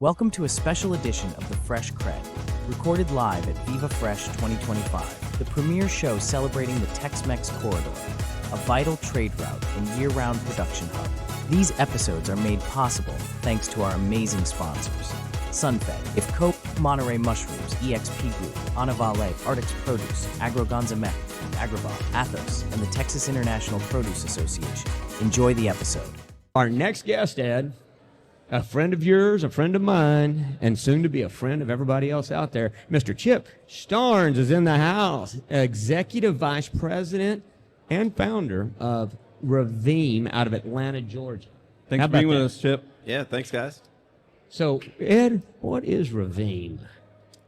Welcome to a special edition of the Fresh CrEd, recorded live at Viva Fresh 2025, the premier show celebrating the Tex-Mex corridor, a vital trade route and year-round production hub. These episodes are made possible thanks to our amazing sponsors: Sunfed, Ifcope, Monterey Mushrooms, EXP Group, Anavale, Arctic's Produce, Agrogonzamek, Agribot, Athos, and the Texas International Produce Association. Enjoy the episode. Our next guest, Ed, a friend of yours, a friend of mine, and soon to be a friend of everybody else out there, Mr. Chip Starns is in the house, Executive Vice President and founder of Reveam out of Atlanta, Georgia. Thanks for being with us, Chip. Yeah, thanks, guys. So, Ed, what is Reveam?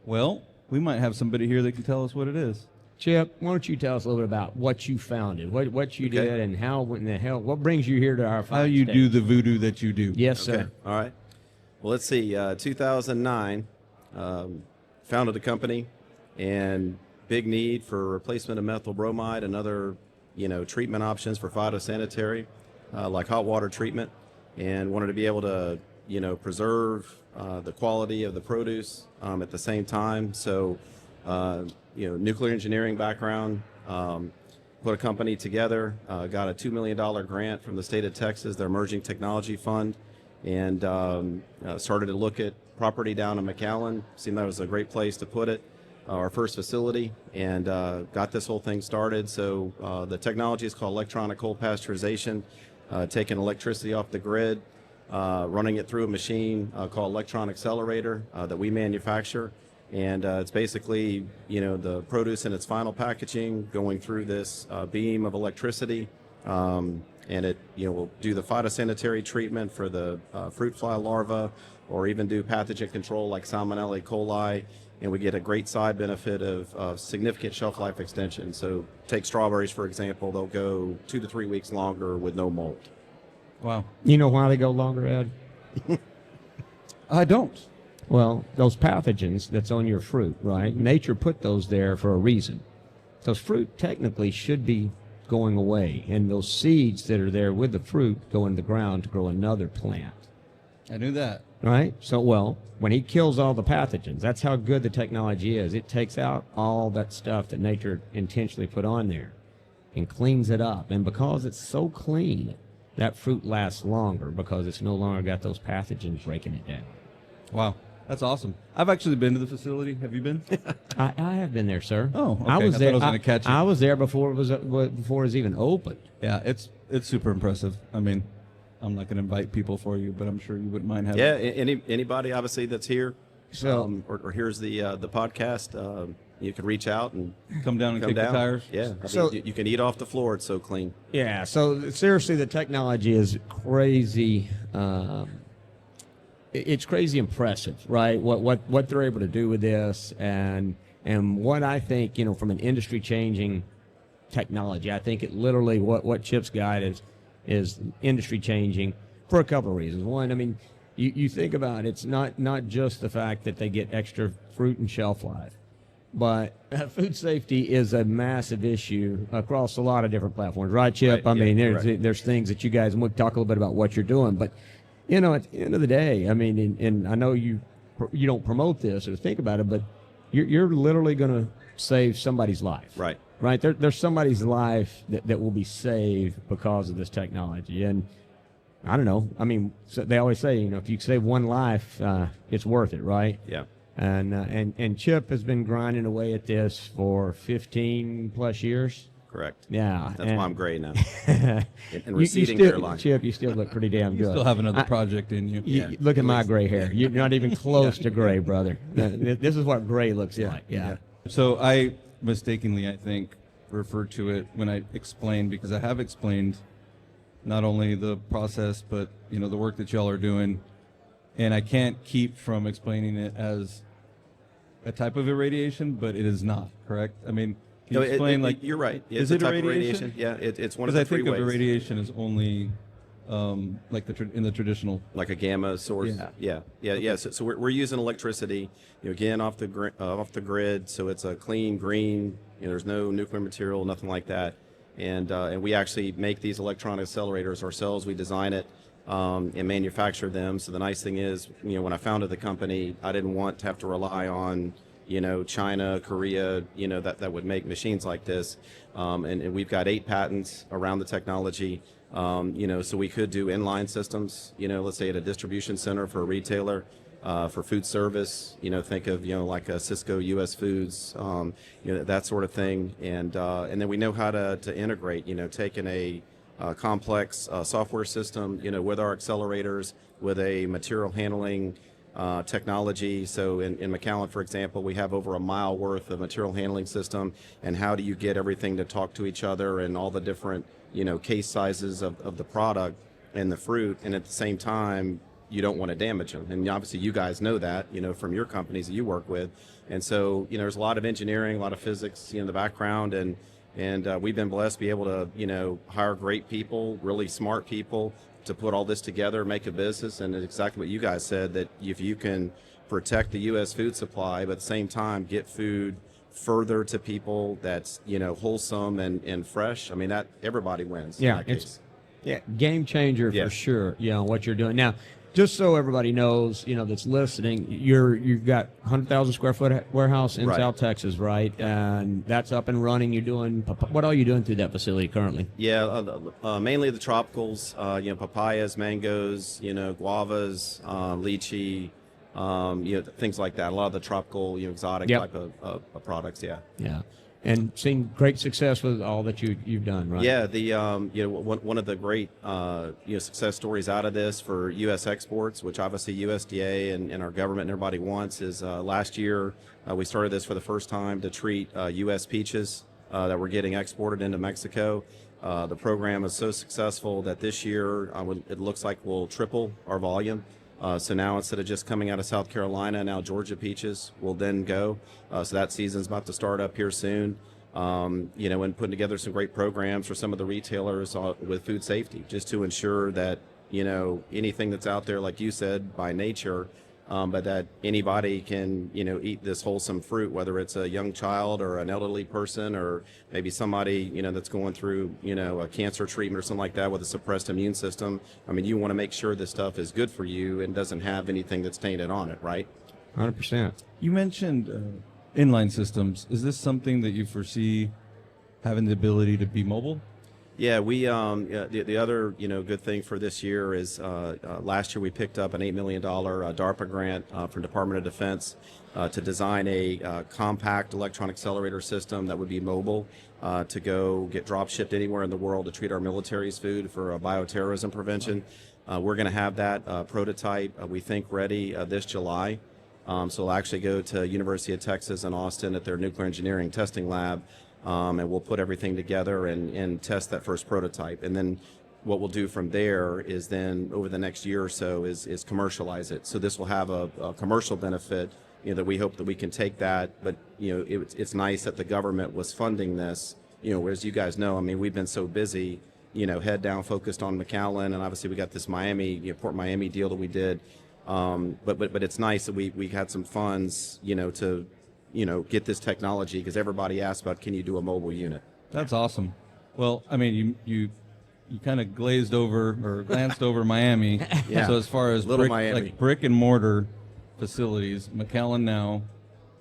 Well, we might have somebody here that can tell us what it is. Chip, why don't you tell us a little bit about what you founded, what you did, and how in the hell, what brings you here to our How you do the voodoo that you do. Yes, sir. Okay, all right. Well, let's see. 2009, founded the company, and big need for replacement of methyl bromide and other, treatment options for phytosanitary, like hot water treatment, and wanted to be able to, preserve the quality of the produce at the same time. So, nuclear engineering background, put a company together, got a $2 million grant from the state of Texas, their Emerging Technology Fund, and started to look at property down in McAllen. Seemed that was a great place to put it, our first facility, and got this whole thing started. So the technology is called electronic cold pasteurization, taking electricity off the grid, running it through a machine called electron accelerator that we manufacture. And it's basically, the produce in its final packaging going through this beam of electricity. And it, will do the phytosanitary treatment for the fruit fly larva, or even do pathogen control like Salmonella, coli. And we get a great side benefit of significant shelf life extension. So take strawberries, for example, they'll go 2 to 3 weeks longer with no mold. Wow. You know why they go longer, Ed? I don't. Well, those pathogens that's on your fruit, right? Nature put those there for a reason. Those fruit technically should be going away, and those seeds that are there with the fruit go in the ground to grow another plant, I knew that. right? So, well, when he kills all the pathogens, that's how good the technology is. It takes out all that stuff that nature intentionally put on there and cleans it up. And because it's so clean, that fruit lasts longer because it's no longer got those pathogens breaking it down. Wow. That's awesome. I've actually been to the facility. Have you been? I have been there, sir. Oh, okay. I was there. I was going to catch you. I was there before it was even opened. Yeah, it's super impressive. I mean, I'm not going to invite people for you, but I'm sure you wouldn't mind having. Yeah, anybody obviously that's here, So or here's the podcast, you can reach out and Come down and come kick down. the tires. Yeah, I mean, So- you can eat off the floor. It's so clean. yeah, so seriously, the technology is crazy. It's crazy impressive, right? What they're able to do with this, and what I think, from an industry changing technology, I think it literally what Chip's got is industry changing for a couple of reasons. One, I mean, you think about it, it's not just the fact that they get extra fruit and shelf life, but food safety is a massive issue across a lot of different platforms, right, Chip? Right, I mean, yeah, there's things that you guys, and we'll talk a little bit about what you're doing, but at the end of the day, I mean, and I know you don't promote this or think about it, but you're literally going to save somebody's life. Right. Right. There's somebody's life that will be saved because of this technology. And I don't know. I mean, so they always say, if you save one life, it's worth it, right? Yeah. And Chip has been grinding away at this for 15 plus years. Correct. Yeah. That's why I'm gray now. And receding you hairline. Chip, you still look pretty damn You good. still have another project in you. Yeah. Look at my gray hair. You're not even close to gray, brother. This is what gray looks like. Yeah. So I mistakenly, I think, referred to it when I explained, because I have explained not only the process, but, the work that y'all are doing. And I can't keep from explaining it as a type of irradiation, but it is not, correct? I mean, can you explain, you're right. is It's a it type irradiation? of radiation. Yeah, it's one of Because the I three think of ways. irradiation as only like in the traditional. Like a gamma source. Yeah. So we're using electricity, again off the grid. So it's a clean green. There's no nuclear material, nothing like that. And we actually make these electron accelerators ourselves. We design it. and manufacture them. So the nice thing is, when I founded the company, I didn't want to have to rely on, China, Korea, that would make machines like this. And we've got 8 patents around the technology. So we could do inline systems, let's say at a distribution center for a retailer, for food service, think of, like a Cisco US Foods, that sort of thing. And then we know how to integrate, taking a complex software system, with our accelerators, with a material handling technology. So in McAllen, for example, we have over a mile worth of material handling system. And how do you get everything to talk to each other and all the different, case sizes of the product and the fruit, and at the same time, you don't want to damage them. And obviously you guys know that, from your companies that you work with. And so, there's a lot of engineering, a lot of physics, in the background, and we've been blessed to be able to, hire great people, really smart people to put all this together, make a business. And it's exactly what you guys said, that if you can protect the U.S. food supply, but at the same time get food further to people that's, wholesome and fresh, I mean, that everybody wins. Yeah, in that case. Game changer for sure. What you're doing now. Just so everybody knows, that's listening, you've got 100,000 square foot warehouse in South Texas, right? And that's up and running. You're doing what are you doing through that facility currently? Yeah, mainly the tropicals, papayas, mangoes, guavas, lychee, things like that. A lot of the tropical, exotic type of products. Yeah. Yeah. And seen great success with all that you've done, right? Yeah, the one of the great success stories out of this for U.S. exports, which obviously USDA and our government and everybody wants, is last year we started this for the first time to treat U.S. peaches that were getting exported into Mexico. The program is so successful that this year it looks like we'll triple our volume. So now instead of just coming out of South Carolina, now Georgia peaches will then go. So that season's about to start up here soon. And putting together some great programs for some of the retailers with food safety, just to ensure that, anything that's out there, like you said, by nature, but that anybody can, eat this wholesome fruit, whether it's a young child or an elderly person, or maybe somebody, that's going through, a cancer treatment or something like that with a suppressed immune system. I mean, you want to make sure this stuff is good for you and doesn't have anything that's tainted on it, right? 100%. You mentioned inline systems. Is this something that you foresee having the ability to be mobile? Yeah, we the other good thing for this year is last year we picked up an $8 million DARPA grant from Department of Defense to design a compact electron accelerator system that would be mobile to go get drop shipped anywhere in the world to treat our military's food for bioterrorism prevention. We're going to have that prototype we think ready this July. So it'll actually go to University of Texas in Austin at their nuclear engineering testing lab. And we'll put everything together and test that first prototype. And then what we'll do from there is then over the next year or so is commercialize it. So this will have a commercial benefit, that we hope that we can take that. But, it's nice that the government was funding this. As you guys know, I mean, we've been so busy, head down focused on McAllen. And obviously we got this Port Miami deal that we did. But it's nice that we had some funds, to get this technology, because everybody asked about, can you do a mobile unit? That's awesome. Well, I mean, you kind of glazed over or glanced over Miami. Yeah. So as far as brick and mortar facilities, McAllen now.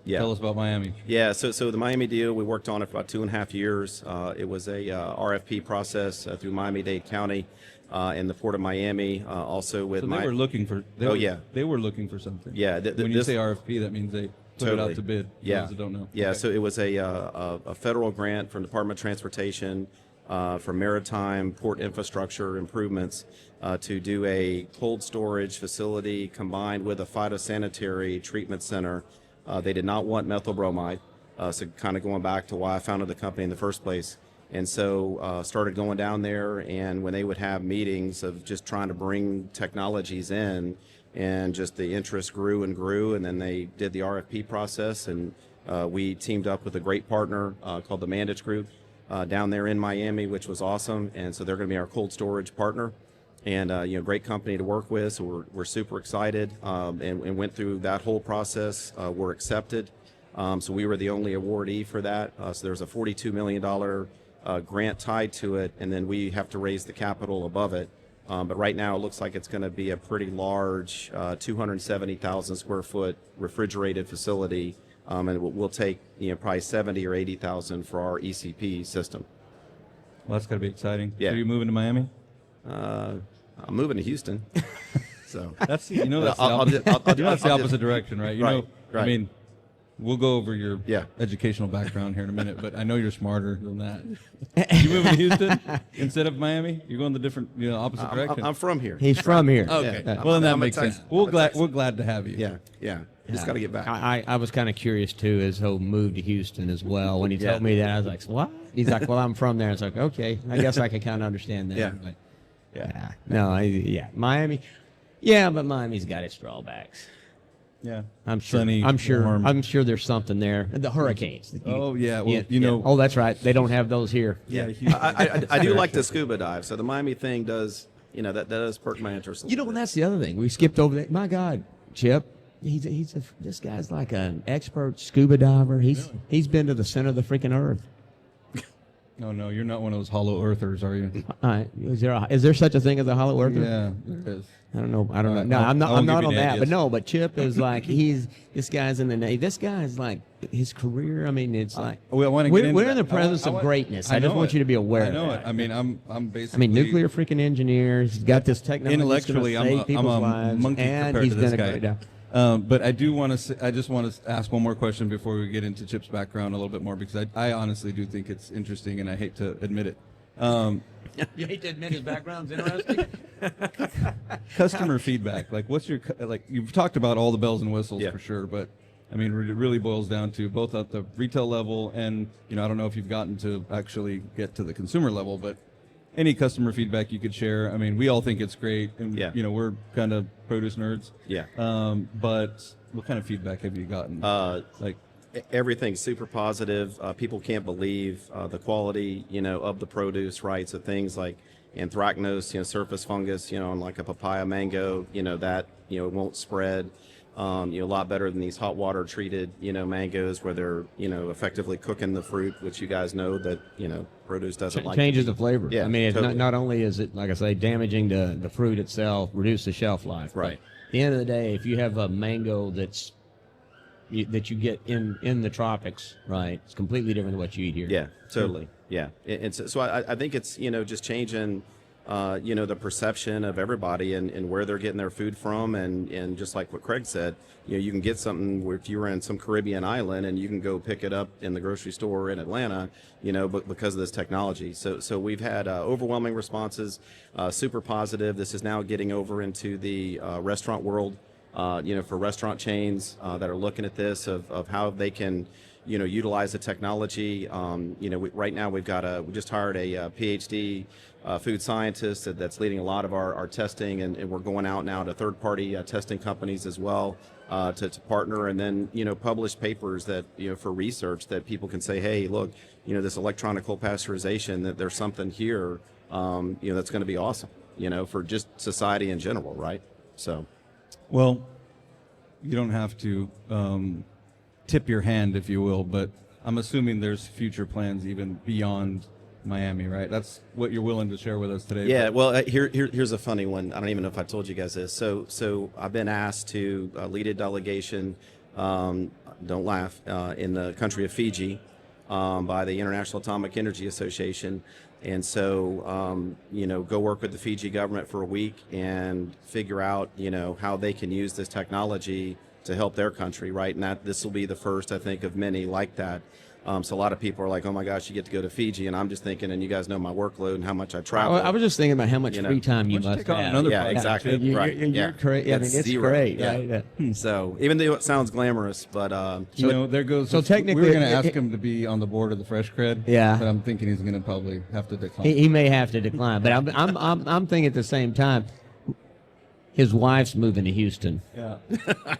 Yeah. Tell us about Miami. Yeah. So the Miami deal, we worked on it for about 2.5 years. It was a RFP process through Miami-Dade County. In the Port of Miami, also with they were looking for. They were looking for something. Yeah. When you say RFP, that means they put it out to bid. Yeah. Those that don't know. Yeah. Okay. So it was a federal grant from Department of Transportation for maritime port infrastructure improvements to do a cold storage facility combined with a phytosanitary treatment center. They did not want methyl bromide. So kind of going back to why I founded the company in the first place. And so started going down there, and when they would have meetings of just trying to bring technologies in, and just the interest grew and grew, and then they did the RFP process, and we teamed up with a great partner called the Mandich Group down there in Miami, which was awesome. And so they're going to be our cold storage partner, and great company to work with. So we're super excited, and went through that whole process. We're accepted. So we were the only awardee for that. So there's a $42 million grant tied to it, and then we have to raise the capital above it. But right now, it looks like it's going to be a pretty large 270,000 square foot refrigerated facility, and we'll take probably 70 or 80,000 for our ECP system. Well, that's got to be exciting. Yeah. So you moving to Miami? I'm moving to Houston, so That's that's the opposite direction, right? Right. I mean, we'll go over your Yeah. educational background here in a minute, but I know you're smarter than that. You moving to Houston instead of Miami? You're going the different, opposite direction. I'm from here. He's from here. Okay. Yeah. Well, then that I'm a makes sense. Texan. We're glad to have you. Yeah. Just got to get back. I was kind of curious too, as he'll move to Houston as well. When he Yeah. told me that, I was like, "What?" He's like, "Well, I'm from there." It's like, "Okay, I guess I can kind of understand that." Yeah. But, Yeah. no, Miami. Yeah, but Miami's got its drawbacks. Yeah. I'm sure. Sunny, I'm sure. warm. I'm sure there's something there. The hurricanes. Oh, yeah. Well, Yeah. Oh, that's right. They don't have those here. Yeah. I do like the scuba dive, so the Miami thing does, that does perk my interest. And that's the other thing. We skipped over that. My God, Chip. This guy's like an expert scuba diver. He's been to the center of the freaking earth. No, you're not one of those hollow earthers, are you? Is there such a thing as a hollow earther? Yeah, there is. I don't know. No, I I'm not won't give you on the that. ideas. But Chip is like this guy's in the Navy. This guy's like his career. I mean, it's like Well, I want to get into we're in that. the presence of greatness. I just know want it. you to be aware. I know of it. that. I mean, I'm basically. nuclear freaking engineer. He's got this technology. Intellectually, that's gonna save I'm people's a lives, monkey and compared he's to this done a guy. great job. But I do want to. I just want to ask one more question before we get into Chip's background a little bit more, because I honestly do think it's interesting, and I hate to admit it. You hate to admit his background's interesting. Customer feedback, like what's your you've talked about all the bells and whistles Yeah. for sure, but I mean it really boils down to both at the retail level and I don't know if you've gotten to actually get to the consumer level, but any customer feedback you could share. I mean, we all think it's great, and Yeah. we're kind of produce nerds. Yeah. But what kind of feedback have you gotten? Everything's super positive. People can't believe the quality, of the produce, right? So things like anthracnose, surface fungus, on like a papaya mango, that, it won't spread. A lot better than these hot water treated, mangoes where they're, effectively cooking the fruit, which you guys know that, produce doesn't like. Changes the flavor. Yeah, I mean, it's totally. not only is it, like I say, damaging the fruit itself, reduce the shelf life. Right. But at the end of the day, if you have a mango that you get in the tropics, right, it's completely different than what you eat here. Yeah, totally. Yeah. And so I think it's, just changing, the perception of everybody and where they're getting their food from. And just like what Craig said, you can get something where if you were in some Caribbean island and you can go pick it up in the grocery store in Atlanta, but because of this technology. So we've had overwhelming responses, super positive. This is now getting over into the restaurant world. For restaurant chains that are looking at this of how they can, utilize the technology. Right now we just hired a PhD food scientist that's leading a lot of our testing, and we're going out now to third-party testing companies as well to partner and then, publish papers that, for research that people can say, hey, look, this electronic cold pasteurization, that there's something here, that's going to be awesome, for just society in general, right? So. Well, you don't have to tip your hand, if you will, but I'm assuming there's future plans even beyond Miami, right? That's what you're willing to share with us today. Yeah, well, here's a funny one. I don't even know if I told you guys this. So I've been asked to lead a delegation, don't laugh, in the country of Fiji by the International Atomic Energy Association. And so, go work with the Fiji government for a week and figure out, how they can use this technology to help their country, right? And this will be the first, I think, of many like that. So a lot of people are like, oh my gosh, you get to go to Fiji. And I'm just thinking, and you guys know my workload and how much I travel. I was just thinking about how much free time you Why don't you must take on have. another Yeah, project? exactly. Right. You're crazy. I mean, it's zero. great. Yeah. Right? Yeah. So even though it sounds glamorous, but there goes. so technically- we were going to ask him to be on the board of the Fresh CrEd. Yeah. But I'm thinking he's going to probably have to decline. He may have to decline, but I'm thinking at the same time, his wife's moving to Houston, Yeah.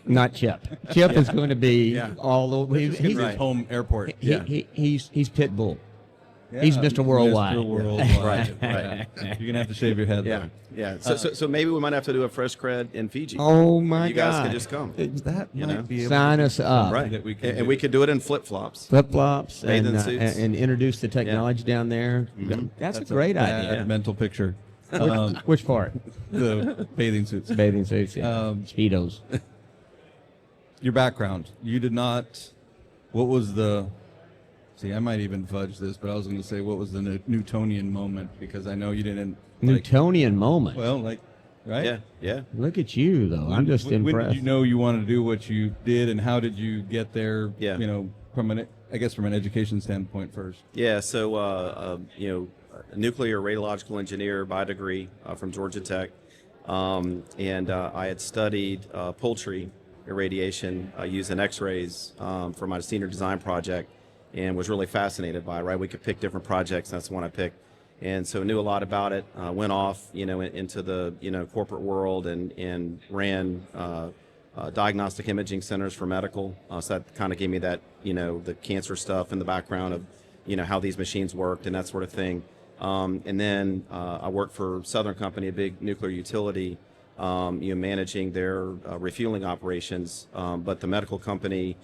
not Chip. Chip is going to be Yeah. all over. He's He's his home airport. he's Pitbull. Yeah, He's Mr. Worldwide. Mr. Worldwide. Right. You're going to have to shave your head. yeah, yeah. So maybe we might have to do a Fresh CrEd in Fiji. Oh my you God! guys could just come, That You might know? be able Sign to us up. right? that we can and do. we could do it in flip flops. Flip flops Bathing and suits. and introduce the technology down there. That's a great bad idea. mental picture. Which part? The bathing suits. Bathing suits, yeah. Speedos. Your background. You did not. What was the? See, I might even fudge this, but I was going to say, what was the Newtonian moment? Because I know you didn't. Newtonian moment. Well, right? Yeah, yeah. Look at you, though. I'm just impressed. When did you know you wanted to do what you did, and how did you get there? Yeah. From an education standpoint first. Yeah, so nuclear radiological engineer by degree from Georgia Tech, and I had studied poultry irradiation using X-rays for my senior design project, and was really fascinated by it. Right, we could pick different projects. That's the one I picked, and so knew a lot about it. Went off, into the corporate world and ran diagnostic imaging centers for medical. So that kind of gave me that the cancer stuff in the background of how these machines worked and that sort of thing. And then I worked for Southern Company, a big nuclear utility, managing their refueling operations. But the medical company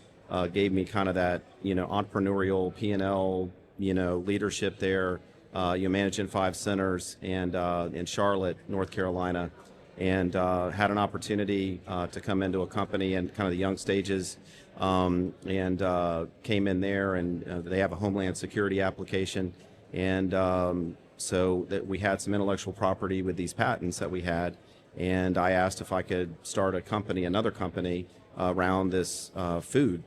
gave me kind of that entrepreneurial P&L leadership there. Managing 5 centers and in Charlotte, North Carolina, and had an opportunity to come into a company in kind of the young stages, and came in there, and they have a Homeland Security application, and so that we had some intellectual property with these patents that we had, and I asked if I could start another company around this food,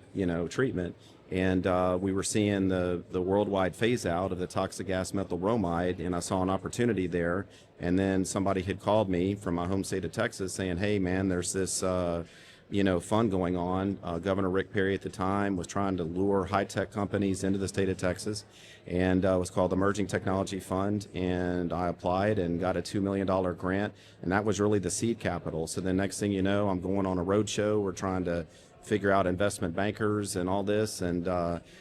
treatment. And we were seeing the worldwide phase out of the toxic gas methyl bromide, and I saw an opportunity there. And then somebody had called me from my home state of Texas saying, hey, man, there's this, fund going on. Governor Rick Perry at the time was trying to lure high-tech companies into the state of Texas, and it was called the Emerging Technology Fund. And I applied and got a $2 million grant, and that was really the seed capital. So the next thing you know, I'm going on a road show. We're trying to figure out investment bankers and all this, and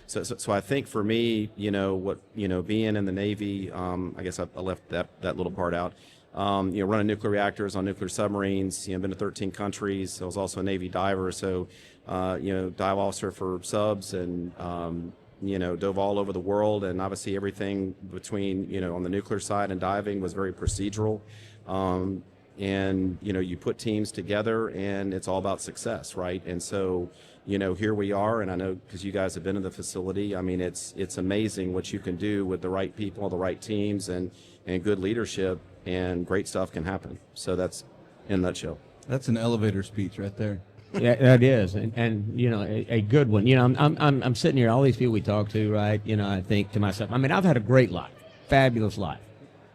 so I think for me, being in the Navy, I guess I left that little part out. Running nuclear reactors on nuclear submarines. Been to 13 countries. I was also a Navy diver, so dive officer for subs, and dove all over the world, and obviously everything between on the nuclear side and diving was very procedural. And you put teams together, and it's all about success, right? And so here we are, and I know because you guys have been in the facility, I mean it's amazing what you can do with the right people, the right teams, and good leadership, and great stuff can happen. So that's in a nutshell. That's an elevator speech right there. Yeah, that is, and a good one. I'm sitting here, all these people we talk to, right? I think to myself, I mean, I've had a great life, fabulous life.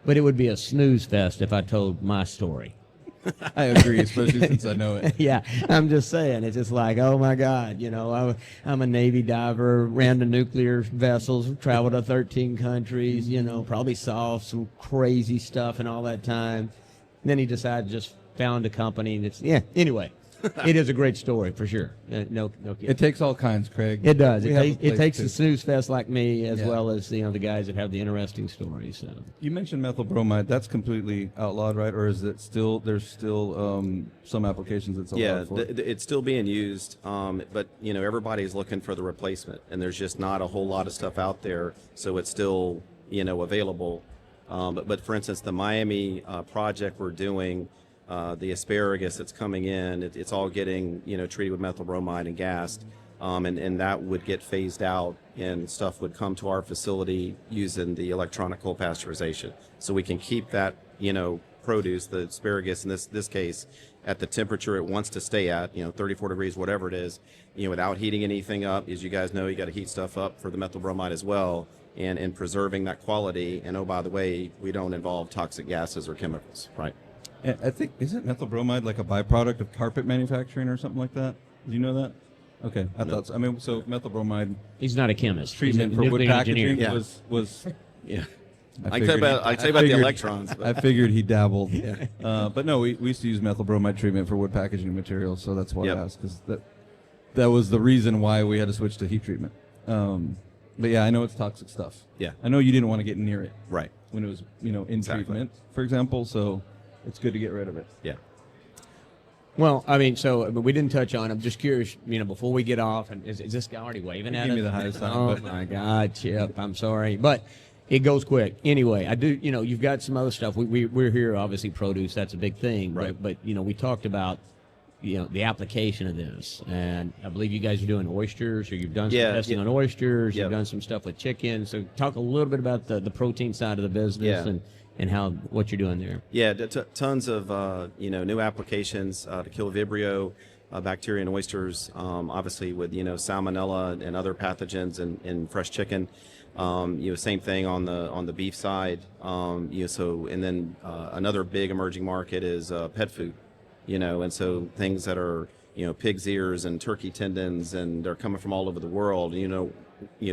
But it would be a snooze fest if I told my story. I agree, especially since I know it. Yeah, I'm just saying. It's just like, oh, my God. I'm a Navy diver, ran the nuclear vessels, traveled to 13 countries, probably saw some crazy stuff in all that time. And then he decided to just found a company. And anyway. It is a great story for sure. No kidding. It takes all kinds, Craig. It does. It takes a snooze fest like me, as well as the guys that have the interesting stories. So. You mentioned methyl bromide. That's completely outlawed, right? Or is it still? There's still some applications it's allowed for. Yeah, it's still being used, but everybody's looking for the replacement, and there's just not a whole lot of stuff out there, so it's still available. But for instance, the Miami project we're doing. The asparagus that's coming in, it's all getting treated with methyl bromide and gassed, and that would get phased out, and stuff would come to our facility using the electronical pasteurization, so we can keep that produce, the asparagus in this case, at the temperature it wants to stay at, 34 degrees, whatever it is, without heating anything up. As you guys know, you got to heat stuff up for the methyl bromide as well, and preserving that quality. And oh, by the way, we don't involve toxic gases or chemicals, right? I think, isn't methyl bromide like a byproduct of carpet manufacturing or something like that? Do you know that? Okay, I thought so. I mean, so methyl bromide. He's not a chemist. Treatment for wood packaging was. Yeah. I tell you about the electrons. But. I figured he dabbled. Yeah. But no, we used to use methyl bromide treatment for wood packaging materials, so that's why I asked, because that was the reason why we had to switch to heat treatment. But yeah, I know it's toxic stuff. Yeah. I know you didn't want to get near it. Right. When it was in treatment, for example, so. It's good to get rid of it. Yeah. Well, I mean, so we didn't touch on. I'm just curious, before we get off, and is this guy already waving at us? Give me the highest sign. Oh my God, Chip! I'm sorry, but It goes quick. Anyway, I do. You've got some other stuff. We're here, obviously, produce. That's a big thing. Right. But we talked about the application of this, and I believe you guys are doing oysters, or you've done some testing on oysters. Yeah. You've done some stuff with chicken. So talk a little bit about the protein side of the business and what you're doing there. Yeah, tons of new applications to kill Vibrio bacteria in oysters. Obviously with salmonella and other pathogens in fresh chicken. Same thing on the beef side. And then another big emerging market is pet food. And so things that are pig's ears and turkey tendons, and they're coming from all over the world. You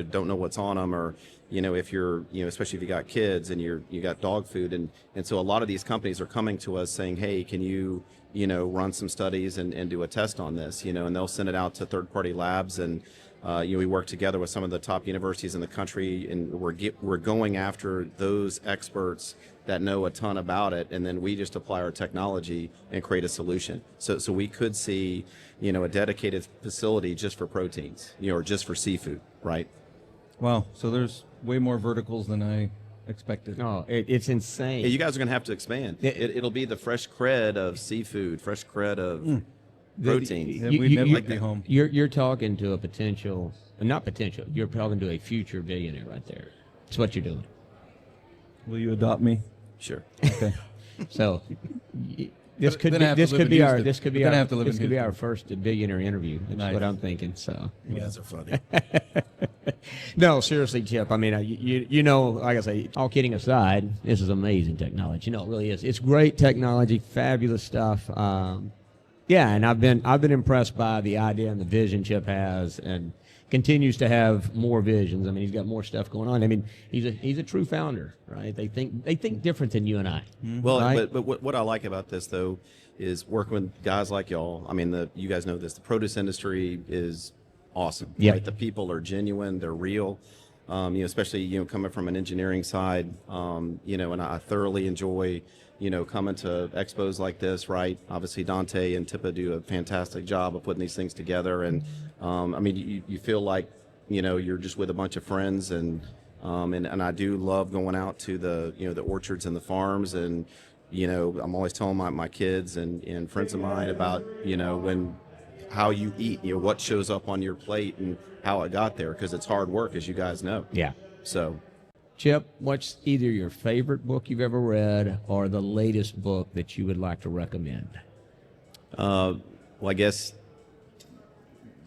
don't know what's on them, or if you're especially if you got kids and you got dog food, and so a lot of these companies are coming to us saying, hey, can you run some studies and do a test on this, and they'll send it out to third-party labs, and we work together with some of the top universities in the country, and we're going after those experts that know a ton about it, and then we just apply our technology and create a solution. So we could see a dedicated facility just for proteins, or just for seafood, right? Wow. So there's way more verticals than I expected. Oh, it's insane. Yeah, you guys are going to have to expand. It'll be the Fresh CrEd of seafood, Fresh CrEd of protein. Yeah, we'd never be home. You're talking to a potential, not potential. You're talking to a future billionaire right there. That's what you're doing. Will you adopt me? Sure. Okay. So this could Then I have to live in Houston. be our first billionaire interview. That's Nice. what I'm thinking. So You guys are funny. no, seriously, Chip. I mean, like I say, all kidding aside, this is amazing technology. It really is. It's great technology, fabulous stuff. And I've been impressed by the idea and the vision Chip has, and continues to have more visions. I mean, he's got more stuff going on. I mean, he's a true founder, right? They think different than you and I. Well, right? but what I like about this though is working with guys like y'all. I mean, you guys know this. The produce industry is awesome. Yep. Right? The people are genuine. They're real. Especially coming from an engineering side. And I thoroughly enjoy coming to expos like this, right? Obviously, Dante and Tippa do a fantastic job of putting these things together, and you feel like you're just with a bunch of friends, and I do love going out to the orchards and the farms, and I'm always telling my kids and friends of mine about how you eat, what shows up on your plate and how it got there, because it's hard work, as you guys know. Yeah. So. Chip, what's either your favorite book you've ever read or the latest book that you would like to recommend? Well, I guess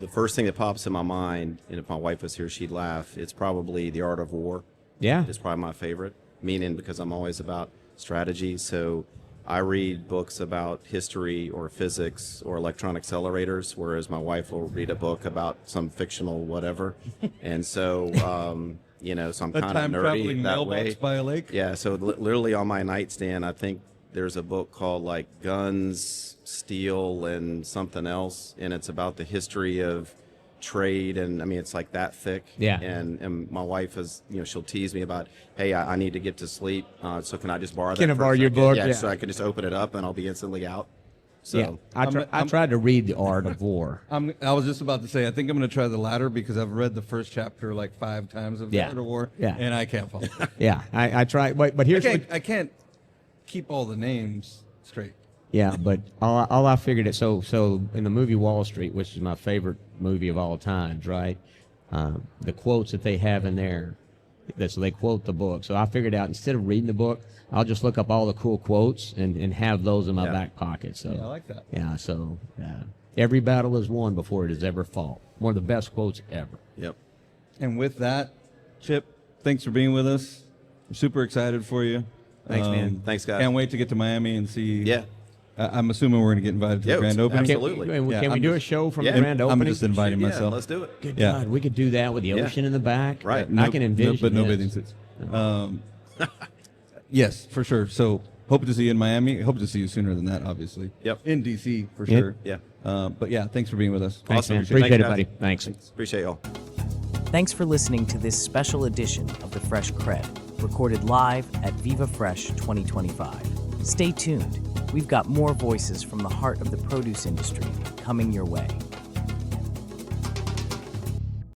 the first thing that pops in my mind, and if my wife was here, she'd laugh, it's probably The Art of War. Yeah. It's probably my favorite, meaning because I'm always about strategy. So I read books about history or physics or electron accelerators, whereas my wife will read a book about some fictional whatever. And so... so I'm kind of nerdy that way. By a lake? Yeah, so literally on my nightstand, I think there's a book called like Guns, Steel, and something else, and it's about the history of trade, and I mean it's like that thick. Yeah. And my wife is, she'll tease me about, hey, I need to get to sleep, so can I just borrow that? Can I borrow your book? Yeah, Yeah. so I can just open it up and I'll be instantly out. So. Yeah, I tried to read The Art of War. I was just about to say, I think I'm going to try the latter because I've read the first chapter like 5 times of The Art of War, and I can't follow. Yeah, I tried, but here's I can't keep all the names straight. Yeah, but all I figured it. So in the movie Wall Street, which is my favorite movie of all times, right? The quotes that they have in there, so they quote the book. So I figured out, instead of reading the book, I'll just look up all the cool quotes and have those in my back pocket. So Yeah, I like that. Yeah, so every battle is won before it is ever fought. One of the best quotes ever. Yep. And with that, Chip, thanks for being with us. I'm super excited for you. Thanks, man. Thanks, guys. Can't wait to get to Miami and see. Yeah. I'm assuming we're going to get invited to the grand opening. Absolutely. Can we do a show from the grand I'm opening? just inviting Yeah, myself. let's do it. Good Yeah. God, we could do that with the ocean in the back. Right. I can envision but no this. bathing suits. Yes, for sure. So hope to see you in Miami. Hope to see you sooner than that, obviously. Yep. In DC, for sure. Yeah. But yeah, thanks for being with us. Thanks, Awesome. man. Thank Appreciate you, it, guys. buddy. Thanks. Appreciate y'all. Thanks for listening to this special edition of the Fresh CrEd, recorded live at Viva Fresh 2025. Stay tuned. We've got more voices from the heart of the produce industry coming your way.